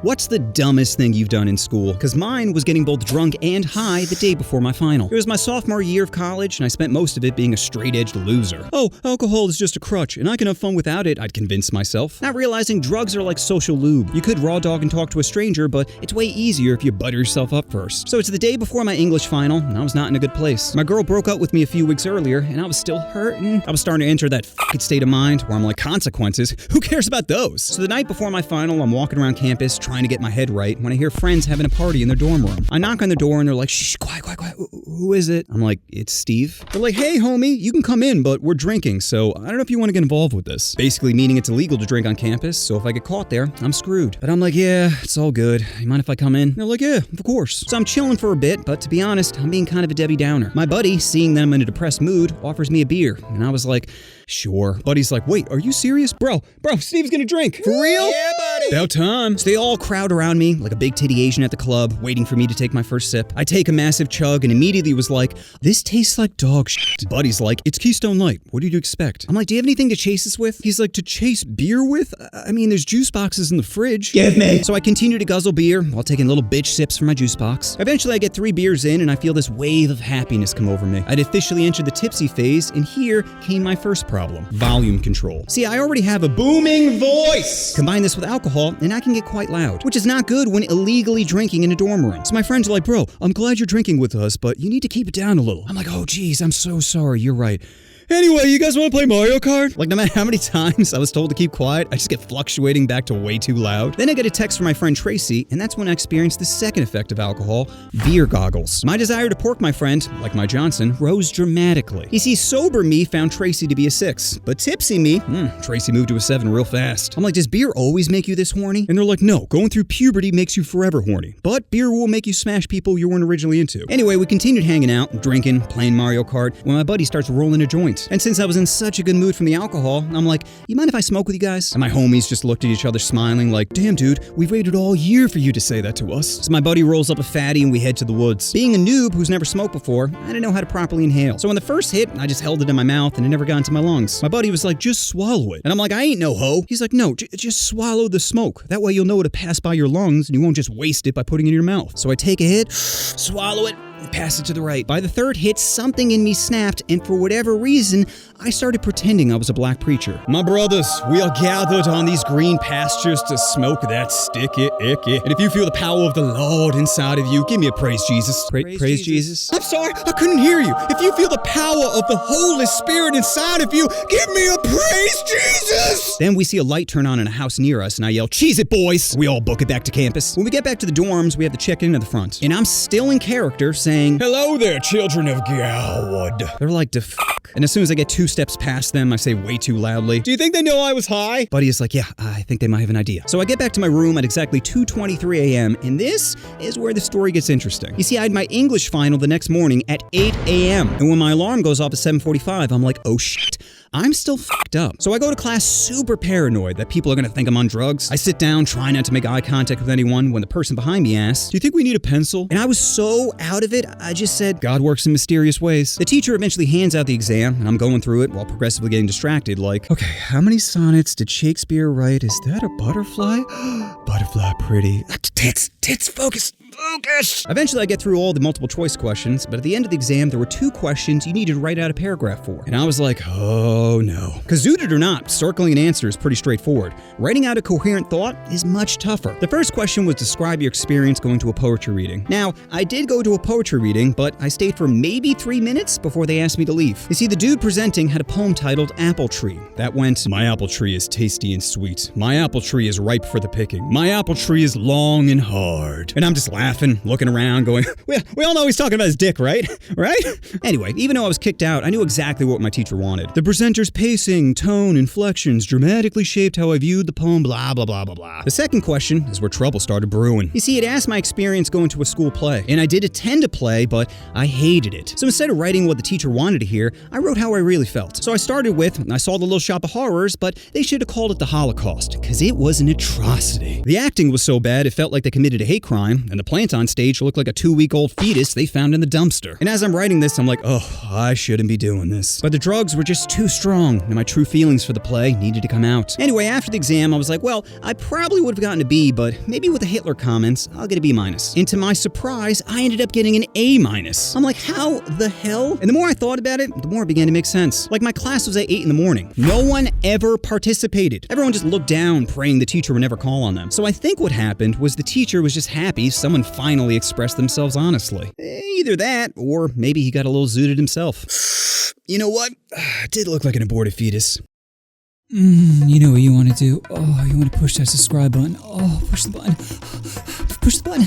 What's the dumbest thing you've done in school? Because mine was getting both drunk and high the day before my final. It was my sophomore year of college, and I spent most of it being a straight-edged loser. Oh, alcohol is just a crutch, and I can have fun without it, I'd convince myself. Not realizing drugs are like social lube. You could raw dog and talk to a stranger, but it's way easier if you butter yourself up first. So it's the day before my English final, and I was not in a good place. My girl broke up with me a few weeks earlier, and I was still hurting. I was starting to enter that f***ing state of mind where I'm like, consequences? Who cares about those? So the night before my final, I'm walking around campus trying to get my head right when I hear friends having a party in their dorm room. I knock on the door and they're like, shh, quiet. Who is it? I'm like, it's Steve. They're like, hey, homie, you can come in, but we're drinking, so I don't know if you want to get involved with this. Basically meaning it's illegal to drink on campus, so if I get caught there, I'm screwed. But I'm like, yeah, it's all good. You mind if I come in? And they're like, yeah, of course. So I'm chilling for a bit, but to be honest, I'm being kind of a Debbie Downer. My buddy, seeing that I'm in a depressed mood, offers me a beer, and I was like, sure. Buddy's like, wait, are you serious? Bro, Steve's gonna drink. For real? Yeah, buddy. About time. So they all crowd around me like a big titty Asian at the club, waiting for me to take my first sip. I take a massive chug and immediately was like, this tastes like dog shit. Buddy's like, it's Keystone Light. What did you expect? I'm like, do you have anything to chase this with? He's like, to chase beer with? I mean, there's juice boxes in the fridge. Give me. So I continue to guzzle beer while taking little bitch sips from my juice box. Eventually I get 3 beers in and I feel this wave of happiness come over me. I'd officially entered the tipsy phase, and here came my first problem. Volume control. See, I already have a booming voice. Combine this with alcohol and I can get quite loud, which is not good when illegally drinking in a dorm room. So my friends are like, bro, I'm glad you're drinking with us, but you need to keep it down a little. I'm like, oh geez, I'm so sorry, you're right. Anyway, you guys want to play Mario Kart? Like, no matter how many times I was told to keep quiet, I just get fluctuating back to way too loud. Then I get a text from my friend Tracy, and that's when I experienced the second effect of alcohol, beer goggles. My desire to pork my friend, like my Johnson, rose dramatically. You see, sober me found Tracy to be a 6, but tipsy me, Tracy moved to a 7 real fast. I'm like, does beer always make you this horny? And they're like, no, going through puberty makes you forever horny, but beer will make you smash people you weren't originally into. Anyway, we continued hanging out, drinking, playing Mario Kart, when my buddy starts rolling a joint. And since I was in such a good mood from the alcohol, I'm like, you mind if I smoke with you guys? And my homies just looked at each other smiling like, damn dude, we've waited all year for you to say that to us. So my buddy rolls up a fatty and we head to the woods. Being a noob who's never smoked before, I didn't know how to properly inhale. So when the first hit, I just held it in my mouth and it never got into my lungs. My buddy was like, just swallow it. And I'm like, I ain't no hoe. He's like, no, just swallow the smoke. That way you'll know it'll pass by your lungs and you won't just waste it by putting it in your mouth. So I take a hit, swallow it, and pass it to the right. By the third hit, something in me snapped, and for whatever reason, I started pretending I was a black preacher. My brothers, we are gathered on these green pastures to smoke that sticky icky. And if you feel the power of the Lord inside of you, give me a praise Jesus. Praise Jesus. I'm sorry, I couldn't hear you. If you feel the power of the Holy Spirit inside of you, give me a praise Jesus. Then we see a light turn on in a house near us, and I yell, cheese it, boys. We all book it back to campus. When we get back to the dorms, we have to check in at the front. And I'm still in character saying, hello there, children of God. They're like, the fuck. And as soon as I get 2 steps past them, I say way too loudly, do you think they know I was high? Buddy is like, yeah, I think they might have an idea. So I get back to my room at exactly 2:23 a.m. and this is where the story gets interesting. You see, I had my English final the next morning at 8 a.m. And when my alarm goes off at 7:45, I'm like, oh shit. I'm still fucked up. So I go to class super paranoid that people are gonna think I'm on drugs. I sit down, try not to make eye contact with anyone when the person behind me asks, do you think we need a pencil? And I was so out of it, I just said, God works in mysterious ways. The teacher eventually hands out the exam, and I'm going through it while progressively getting distracted, like, okay, how many sonnets did Shakespeare write? Is that a butterfly? Butterfly pretty. Tits, focus. Eventually I get through all the multiple choice questions, but at the end of the exam, there were 2 questions you needed to write out a paragraph for. And I was like, oh no. Because zooted or not, circling an answer is pretty straightforward. Writing out a coherent thought is much tougher. The first question was describe your experience going to a poetry reading. Now, I did go to a poetry reading, but I stayed for maybe 3 minutes before they asked me to leave. You see, the dude presenting had a poem titled Apple Tree. That went, my apple tree is tasty and sweet. My apple tree is ripe for the picking. My apple tree is long and hard. And I'm just laughing, looking around, going, we all know he's talking about his dick, right? Right? Anyway, even though I was kicked out, I knew exactly what my teacher wanted. The presenter's pacing, tone, inflections dramatically shaped how I viewed the poem, blah, blah, blah, blah, blah. The second question is where trouble started brewing. You see, it asked my experience going to a school play, and I did attend a play, but I hated it. So instead of writing what the teacher wanted to hear, I wrote how I really felt. So I started with, I saw the Little Shop of Horrors, but they should have called it the Holocaust, because it was an atrocity. The acting was so bad, it felt like they committed a hate crime, and the plant on stage looked like a 2-week-old fetus they found in the dumpster. And as I'm writing this, I'm like, oh, I shouldn't be doing this. But the drugs were just too strong, and my true feelings for the play needed to come out. Anyway, after the exam, I was like, well, I probably would have gotten a B, but maybe with the Hitler comments, I'll get a B-. And to my surprise, I ended up getting an A-. I'm like, how the hell? And the more I thought about it, the more it began to make sense. Like, my class was at 8 in the morning. No one ever participated. Everyone just looked down, praying the teacher would never call on them. So I think what happened was the teacher was just happy someone finally expressed themselves honestly. Either that, or maybe he got a little zooted himself. You know what? It did look like an aborted fetus. You know what you want to do? Oh, you want to push that subscribe button. Oh, push the button. Push the button.